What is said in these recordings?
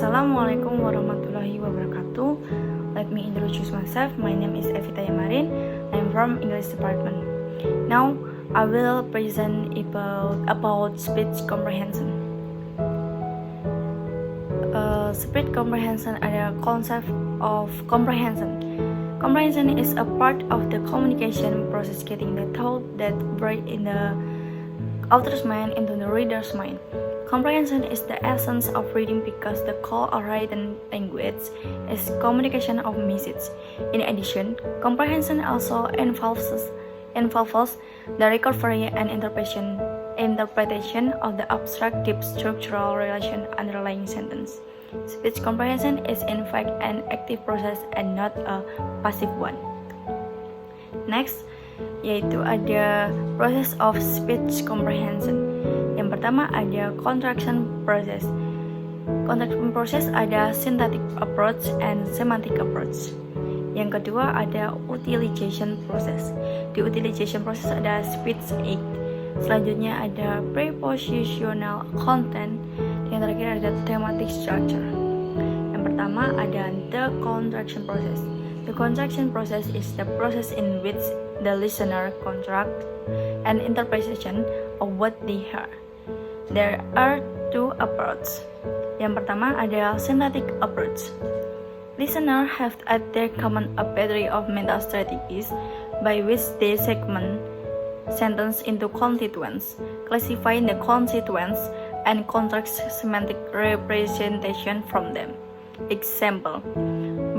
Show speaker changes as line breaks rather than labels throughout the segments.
Assalamualaikum warahmatullahi wabarakatuh. Let me introduce myself. My name is Evita Yamarin. I'm from English department. Now I will present about speech comprehension. Speech comprehension adalah konsep of comprehension. Comprehension is a part of the communication process, getting the thought that break in the author's mind into the reader's mind. Comprehension is the essence of reading because the core of written language is communication of message. In addition, comprehension also involves the recovery and interpretation of the abstract deep structural relation underlying sentence. Speech comprehension is in fact an active process and not a passive one. Next, yaitu ada process of speech comprehension. Yang pertama ada contraction process. Contraction process ada syntactic approach and semantic approach. Yang kedua ada utilization process. Di utilization process ada speech aid. Selanjutnya ada prepositional content. Yang terakhir ada thematic structure. Yang pertama ada the contraction process. The contraction process is the process in which the listener contract an interpretation of what they hear. There are two approaches. Yang pertama adalah syntactic approach. Listeners have at their command a battery of mental strategies by which they segment sentence into constituents, classifying the constituents and construct semantic representation from them. Example: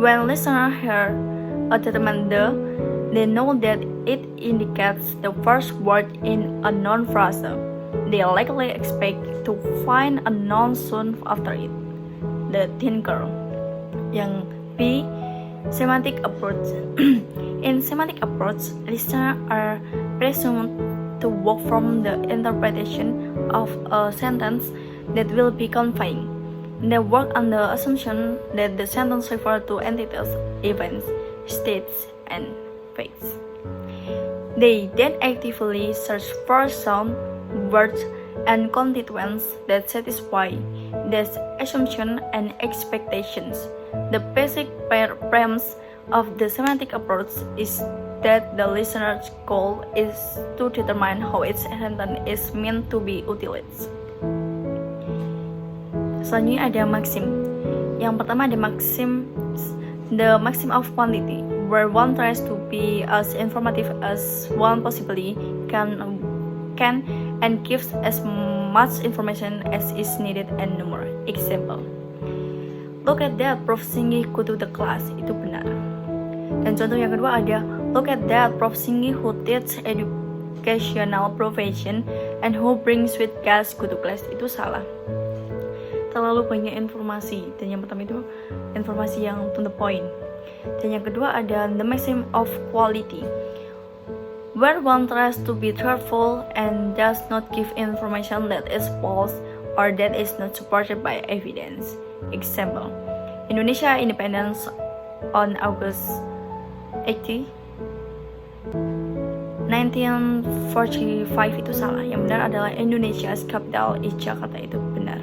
when listeners hear a determined the, they know that it indicates the first word in a noun phrase. They likely expect to find a noun soon after it. The thin girl. Yang B, semantic approach. In semantic approach, listeners are presumed to work from the interpretation of a sentence that will be conveying. They work on the assumption that the sentence refers to entities, events, states, and facts. They then actively search for sound, words, and constituents that satisfy these assumptions and expectations. The basic premise of the semantic approach is that the listener's goal is to determine how its sentence is meant to be utilized. Selanjutnya ada maxim. Yang pertama ada maxim, the maxim of quantity, where one tries to be as informative as one possibly can and gives as much information as is needed and no more. Example: look at that, Prof Singgi go to the class. Itu benar. Dan contoh yang kedua ada look at that, Prof Singgi who teach educational profession and who brings sweet gas go to class. Itu salah. Terlalu banyak informasi. Dan yang pertama itu informasi yang to the point. Dan yang kedua ada the maxim of quality, where one tries to be truthful and does not give information that is false or that is not supported by evidence. Example: Indonesia independence on August 80, 1945 itu salah. Yang benar adalah Indonesia's capital is Jakarta. Itu benar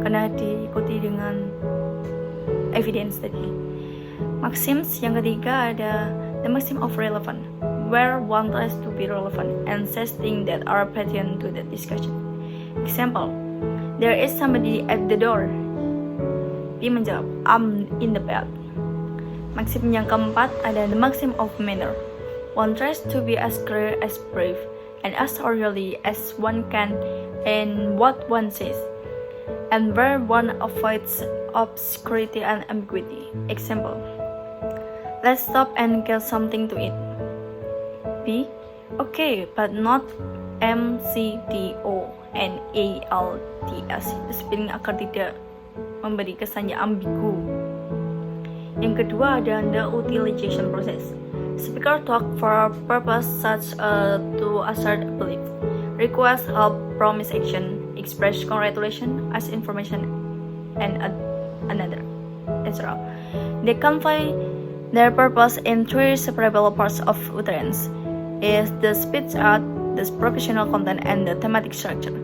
karena diikuti dengan evidence tadi. Maxims yang ketiga ada the maxim of relevant, where one tries to be relevant and says things that are pertinent to the discussion. Example: there is somebody at the door. B menjawab, I'm in the bed. Maxim yang keempat ada the maxim of manner. One tries to be as clear, as brief, and as orderly as one can in what one says, and where one avoids obscurity and ambiguity. Example: let's stop and get something to eat. B, okay, but not MCDONALDS. Itu spelling agar tidak memberi kesan yang ambigu. Yang kedua ada the utilization process. Speaker talk for a purpose such to assert a belief, request help, promise action, express congratulation, ask information, and another, etc. They convey their purpose in three separable parts of utterance: is the speech art, the professional content, and the thematic structure.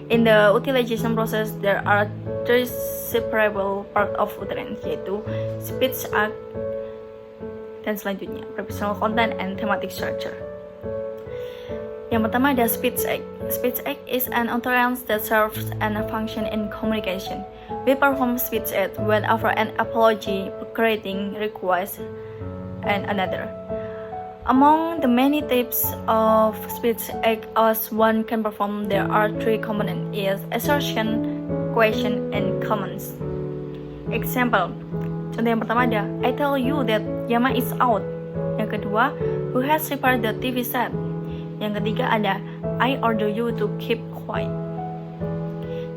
In the utilization process, there are three separable part of utterance, yaitu speech act, dan selanjutnya prepositional content and thematic structure. Yang pertama ada speech act. Speech act is an utterance that serves a function in communication. We perform speech act when offer an apology, greeting, request, and another. Among the many types of speech act as one can perform, there are three components: is assertion, question, and comments. Example. Contoh yang pertama ada I tell you that Yama is out. Yang kedua, who has repaired the TV set. Yang ketiga ada I order you to keep quiet.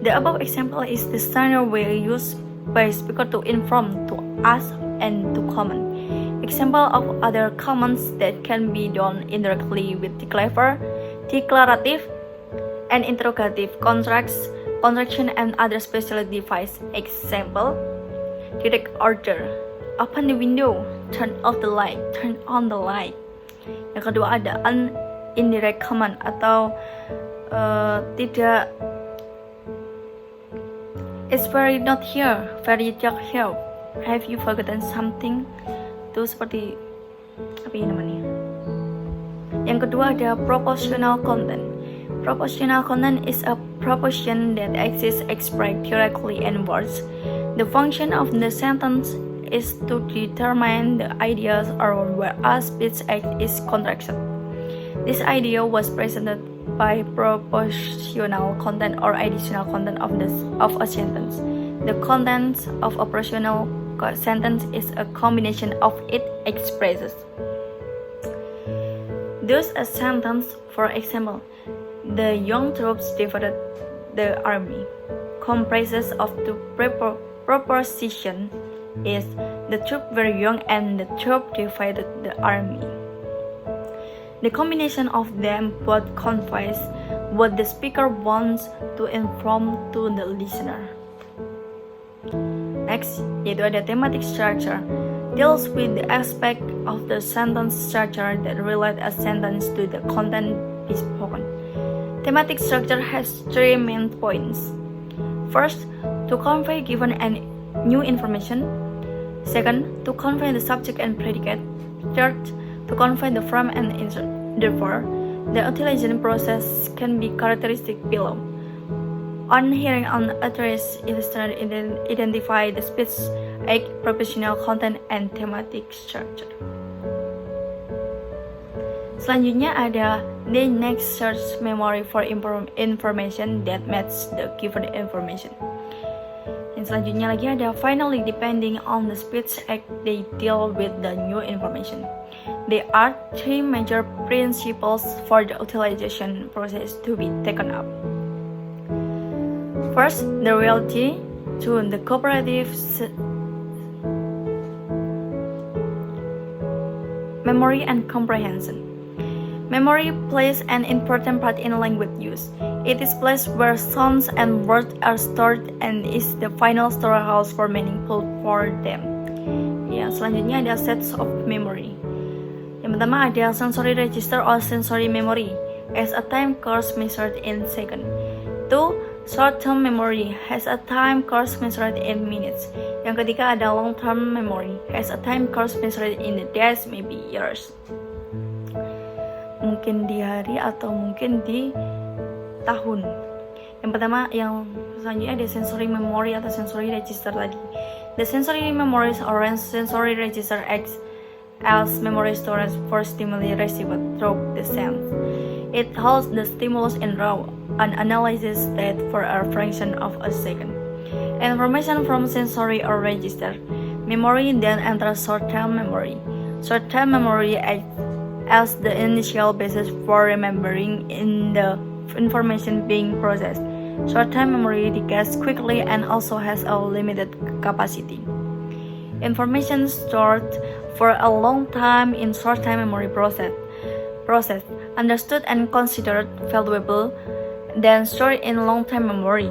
The above example is the standard way used by speaker to inform, to ask, and to comment. Example of other comments that can be done indirectly with declarative, and interrogative contraction, and other special device. Example, direct order, open the window, turn off the light, turn on the light. Yang kedua ada indirect command atau tidak. It's very not here, very dark here. Have you forgotten something? Itu seperti apa ini namanya? Yang kedua ada propositional content. Propositional content is a proposition that exists expressed directly in words. The function of the sentence is to determine the ideas or where a speech act is contracted. This idea was presented by propositional content or additional content of a sentence. The content of a propositional sentence is a combination of its expresses. Thus, a sentence, for example, the young troops defeated the army, comprises of two proposition is the troops were young and the troops defeated the army. The combination of them both conveys what the speaker wants to inform to the listener. Next, yaitu ada thematic structure, deals with the aspect of the sentence structure that relate a sentence to the content be spoken. Thematic structure has three main points. First, to convey given and new information. Second, to convey the subject and predicate. Third, to convey the frame and insert. Therefore, the utilization process can be characteristic below. On hearing an address, listener identify the speech act, propositional content, and thematic structure. Selanjutnya ada the next search memory for information that match the given information. Yang selanjutnya lagi ada finally, depending on the speech act, they deal with the new information. There are three major principles for the utilization process to be taken up. First, the reality. Two, the cooperative memory and comprehension. Memory plays an important part in language use. It is place where sounds and words are stored and is the final storehouse for meaningful for them. Ya, selanjutnya ada sets of memory. Yang pertama ada sensory register or sensory memory as a time course measured in second. Two, short-term memory has a time course measured in minutes. Yang ketiga ada long-term memory has a time course measured in the days, maybe years. Mungkin di hari atau mungkin di tahun. Yang pertama, yang selanjutnya ada sensory memory atau sensory register tadi. The sensory memories or sensory register acts as memory storage for stimuli received through the sense. It holds the stimulus in raw and analyzes that for a fraction of a second. Information from sensory or register memory then enters short-term memory. Short-term memory acts as the initial basis for remembering in the information being processed. Short-term memory decays quickly and also has a limited capacity. Information stored for a long time in short-term memory process, understood and considered valuable, then stored in long-term memory.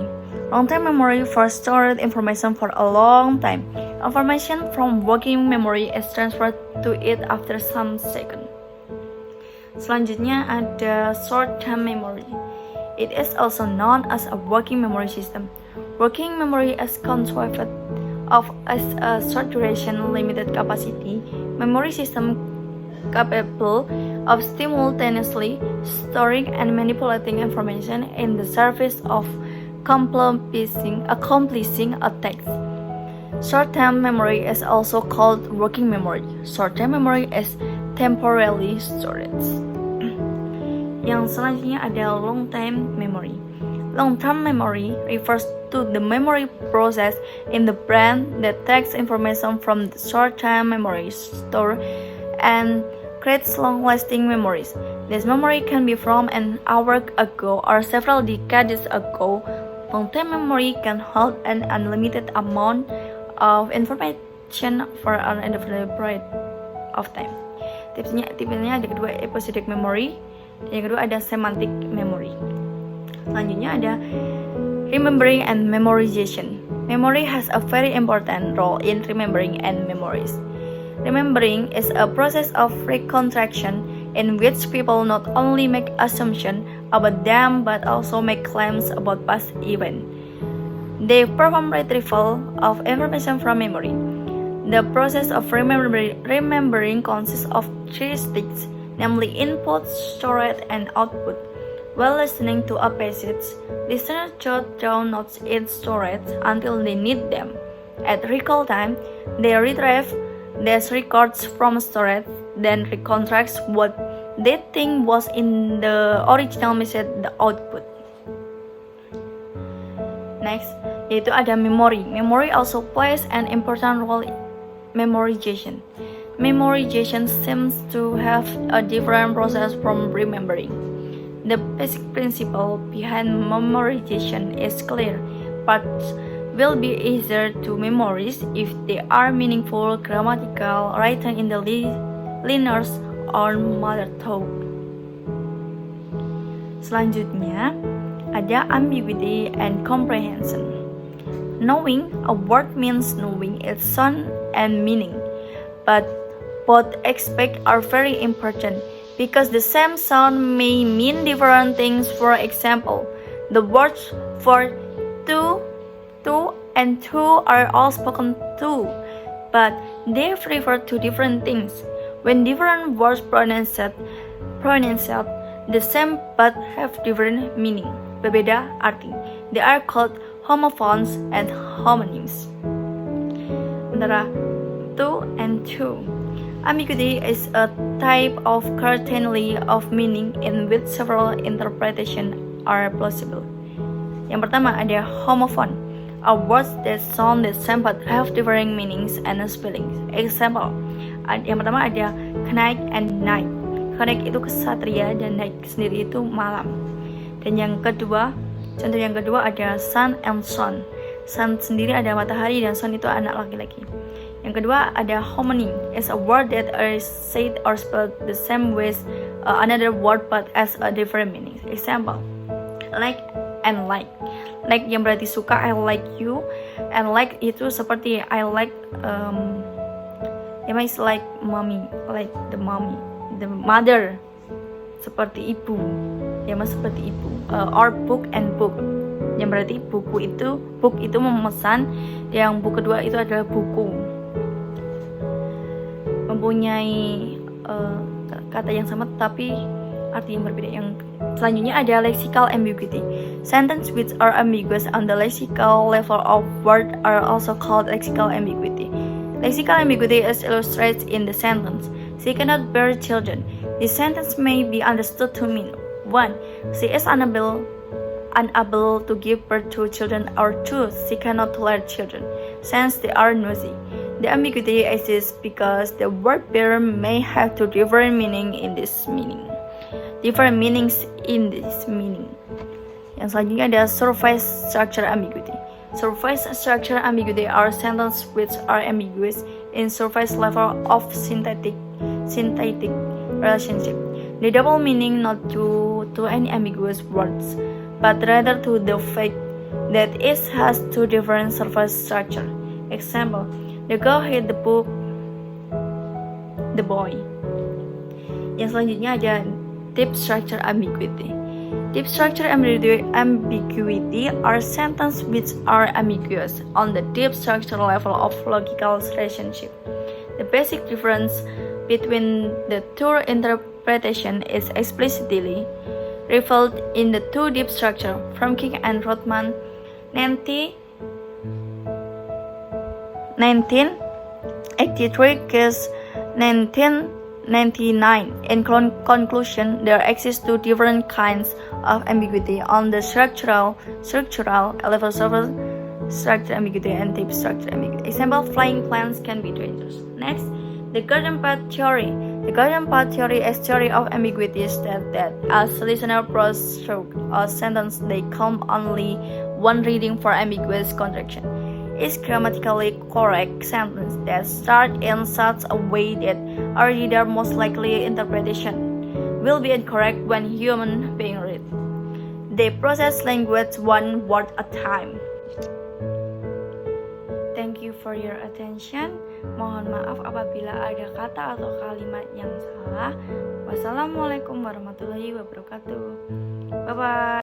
Long-term memory for stored information for a long time. Information from working memory is transferred to it after some seconds. Selanjutnya ada short-term memory. It is also known as a working memory system. Working memory is conceived of as a short duration, limited capacity memory system capable of simultaneously storing and manipulating information in the service of accomplishing a task. Short-term memory is also called working memory. Short-term memory is temporary storage. Yang selanjutnya ada long-term memory. Long-term memory refers to the memory process in the brain that takes information from the short-term memory store and creates long-lasting memories. This memory can be from an hour ago or several decades ago. Long-term memory can hold an unlimited amount of information for an indefinite period of time. Tipenya ada kedua episodic memory, dan yang kedua ada semantic memory. Selanjutnya ada remembering and memorization. Memory has a very important role in remembering and memories. Remembering is a process of reconstruction in which people not only make assumptions about them but also make claims about past events. They perform retrieval of information from memory. The process of remembering consists of three stages, namely input, storage, and output. While listening to a passage, listeners jot down notes in storage until they need them. At recall time, they retrieve these records from storage, then reconstruct what they think was in the original message, the output. Next, yaitu ada memory. Memory also plays an important role in memorization. Memorization seems to have a different process from remembering. The basic principle behind memorization is clear. Parts will be easier to memorize if they are meaningful, grammatical, written in the linear or mother tongue. Selanjutnya, ada ambiguity and comprehension. Knowing a word means knowing its sound and meaning, but both aspects are very important because the same sound may mean different things. For example, the words for two and two are all spoken to, but they refer to different things. When different words pronounced the same but have different meaning, berbeda arti, they are called homophones and homonyms. Antara two and two. Ambiguity is a type of certainty of meaning in which several interpretations are possible. Yang pertama ada homophone, are words that sound the same but have differing meanings and spellings. Example, yang pertama ada knight and night. Knight itu kesatria dan night sendiri itu malam. Dan yang kedua, contoh yang kedua ada sun and sun. Sun sendiri ada matahari dan sun itu anak laki-laki. Yang kedua ada homonym, is a word that is said or spelled the same way another word but has a different meaning. Example, like and like. Like yang berarti suka, I like you, and like itu seperti I like is like mommy, like the mommy, the mother, seperti ibu, seperti ibu. Or book and book, yang berarti buku itu, book itu memesan, yang buku kedua itu adalah buku. Mempunyai kata yang sama tapi arti yang berbeda. Yang selanjutnya ada lexical ambiguity. Sentences which are ambiguous on the lexical level of word are also called lexical ambiguity. Lexical ambiguity is illustrated in the sentence, she cannot bear children. This sentence may be understood to mean 1. She is unable to give birth to children, or 2. She cannot tolerate children, since they are noisy. The ambiguity exists because the word bearer may have two different meanings in this meaning. Yang selanjutnya ada surface structure ambiguity. Surface structure ambiguity are sentences which are ambiguous in surface level of syntactic relationship. The double meaning not due to any ambiguous words, but rather to the fact that it has two different surface structure. Example, the girl hit the boy. Yang selanjutnya ada deep structure ambiguity. Deep structure ambiguity are sentences which are ambiguous on the deep structural level of logical relationship. The basic difference between the two interpretations is explicitly revealed in the two deep structure from King and Rothman 1983 case 1999. In conclusion, there exist two different kinds of ambiguity on the structural level: surface structure ambiguity and deep structure ambiguity. Example: flying planes can be dangerous. Next, the garden path theory. The garden path theory is theory of ambiguity states that as listener prose a sentence, they count only one reading for ambiguous contraction. Is grammatically correct sentence that start in such a way that a reader most likely interpretation will be incorrect when human being read. They process language one word at a time. Thank you for your attention. Mohon maaf apabila ada kata atau kalimat yang salah. Wassalamualaikum warahmatullahi wabarakatuh. Bye bye.